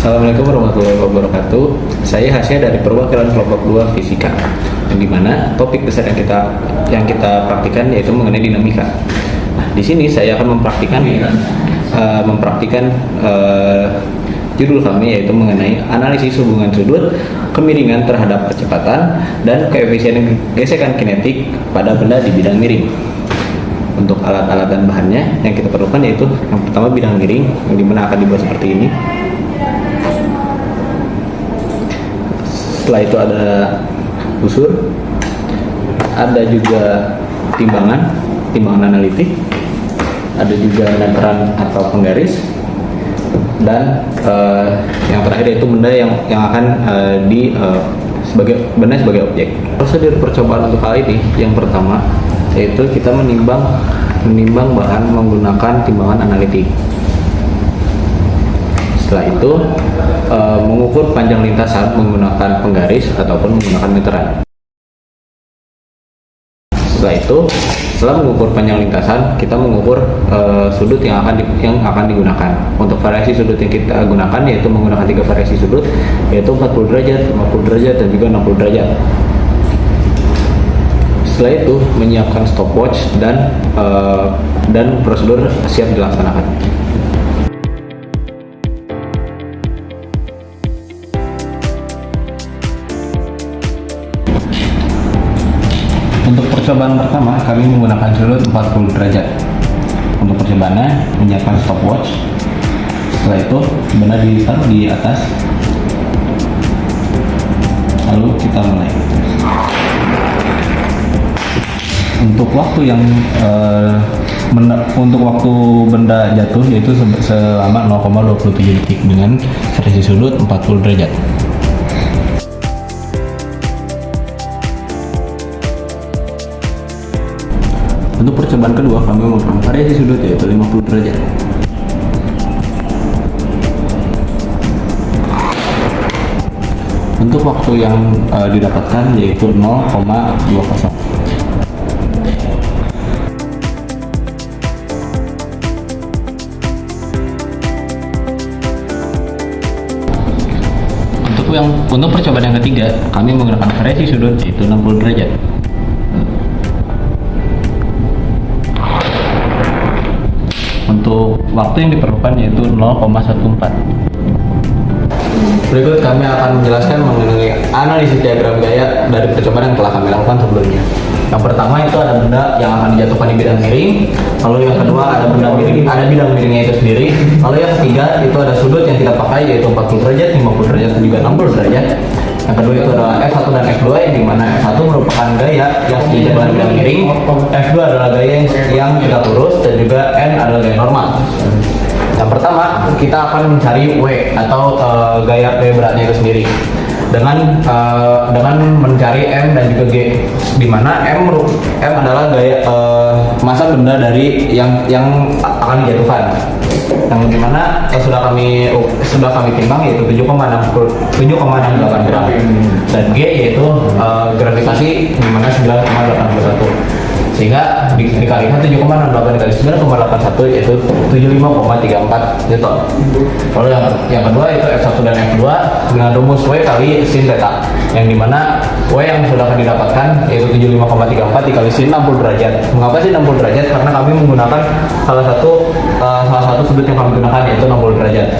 Assalamualaikum warahmatullahi wabarakatuh. Saya Hasya dari perwakilan kelompok 2 Fisika. Yang dimana topik besar yang kita praktikan yaitu mengenai dinamika. Nah, di sini saya akan mempraktikan judul kami yaitu mengenai analisis hubungan sudut, kemiringan terhadap kecepatan, dan koefisien gesekan kinetik pada benda di bidang miring. Untuk alat-alat dan bahannya yang kita perlukan yaitu yang pertama bidang miring, yang dimana akan dibuat seperti ini. Setelah itu ada busur, ada juga timbangan analitik, ada juga meteran atau penggaris, dan yang terakhir yaitu benda yang akan sebagai objek. Prosedur percobaan untuk hal ini yang pertama yaitu kita menimbang bahan menggunakan timbangan analitik. Setelah itu mengukur panjang lintasan menggunakan penggaris ataupun menggunakan meteran. Setelah mengukur panjang lintasan, kita mengukur sudut yang akan digunakan. Untuk variasi sudut yang kita gunakan yaitu menggunakan 3 variasi sudut, yaitu 40 derajat, 50 derajat, dan juga 60 derajat. Setelah itu menyiapkan stopwatch dan prosedur siap dilaksanakan. Untuk percobaan pertama, kami menggunakan sudut 40 derajat. Untuk percobaannya, menyiapkan stopwatch. Setelah itu, benda ditaruh di atas. Lalu kita mulai. Untuk waktu benda jatuh yaitu selama 0,27 detik dengan variasi sudut 40 derajat. Untuk percobaan kedua, kami menggunakan variasi sudut yaitu 50 derajat. Untuk waktu yang didapatkan yaitu 0,20. Untuk percobaan yang ketiga, kami menggunakan variasi sudut yaitu 60 derajat. Untuk waktu yang diperlukan yaitu 0,14. Berikut kami akan menjelaskan mengenai analisis diagram gaya dari percobaan yang telah kami lakukan sebelumnya. Yang pertama itu ada benda yang akan dijatuhkan di bidang miring, lalu yang kedua ada bidang miringnya itu sendiri, lalu yang ketiga itu ada sudut yang kita pakai yaitu 40 derajat, 50 derajat, dan juga 60 derajat. Yang kedua itu ada F1 dan F2 yang dimana F1 merupakan gaya yang sejajar dengan bidang miring, F2 adalah gaya yang tegak lurus, dan juga N adalah gaya normal. Yang pertama kita akan mencari W atau gaya beratnya itu sendiri dengan mencari M dan juga G, di mana M adalah gaya massa benda dari yang akan dijatuhkan, yang dimana sudah kami timbang yaitu 7,68 gram, dan G yaitu gravitasi di mana 9,81, sehingga dikalikan 7,68 kali 9,81 yaitu 75,34 Newton. Lalu yang kedua itu F1 dan F2 dengan rumus W kali sin theta, yang dimana W yang sudah kami dapatkan yaitu 75,34 dikali sin 60 derajat. Mengapa sin 60 derajat? Karena kami menggunakan salah satu sudut yang kami gunakan yaitu 60 derajat.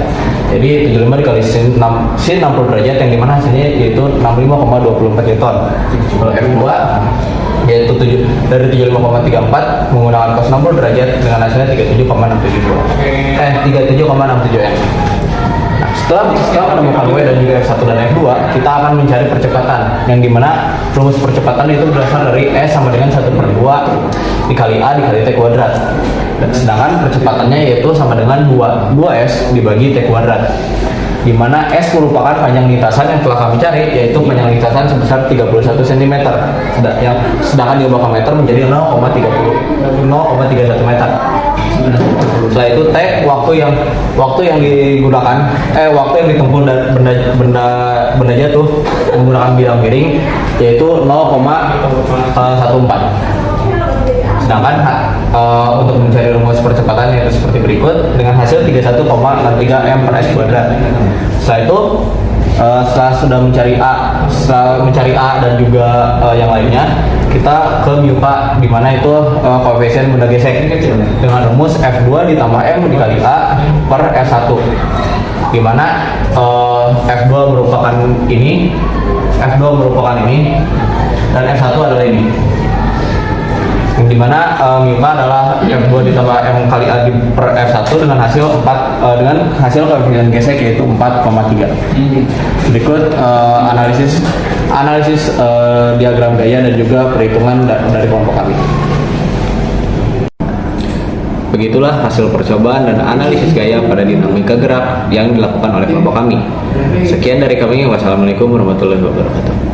Jadi 75 dikali sin 60 derajat, yang dimana hasilnya yaitu 65,24 Newton. Kalau F2 yaitu dari 75,34 menggunakan cos 60 derajat dengan hasilnya 37,67 N. Nah, setelah menemukan W dan juga F1 dan F2, kita akan mencari percepatan, yang dimana rumus percepatan itu berasal dari S sama dengan 1/2 dikali A dikali T kuadrat, dan sedangkan percepatannya yaitu sama dengan 2S dibagi T kuadrat, di mana S merupakan panjang lintasan yang telah kami cari, yaitu panjang lintasan sebesar 31 cm, sedangkan di bawah meter menjadi 0,31 meter. Setelah itu T waktu yang ditempuh benda jatuh menggunakan bidang miring yaitu 0,14. Sedangkan untuk mencari rumus percepatan yaitu seperti berikut dengan hasil 31,63 m per s kuadrat. Setelah itu setelah sudah mencari A dan juga yang lainnya, kita ke MUPA di mana itu koefisien benda gesek dengan rumus F2 ditambah M dikali A per F1, di mana F2 merupakan ini dan F1 adalah ini, di mana MUPA adalah F2 ditambah M kali A per F1 dengan hasil koefisien gesek yaitu 4,3. Berikut analisis diagram gaya dan juga perhitungan dari kelompok kami. Begitulah hasil percobaan dan analisis gaya pada dinamika gerak yang dilakukan oleh kelompok kami. Sekian dari kami. Wassalamualaikum warahmatullahi wabarakatuh.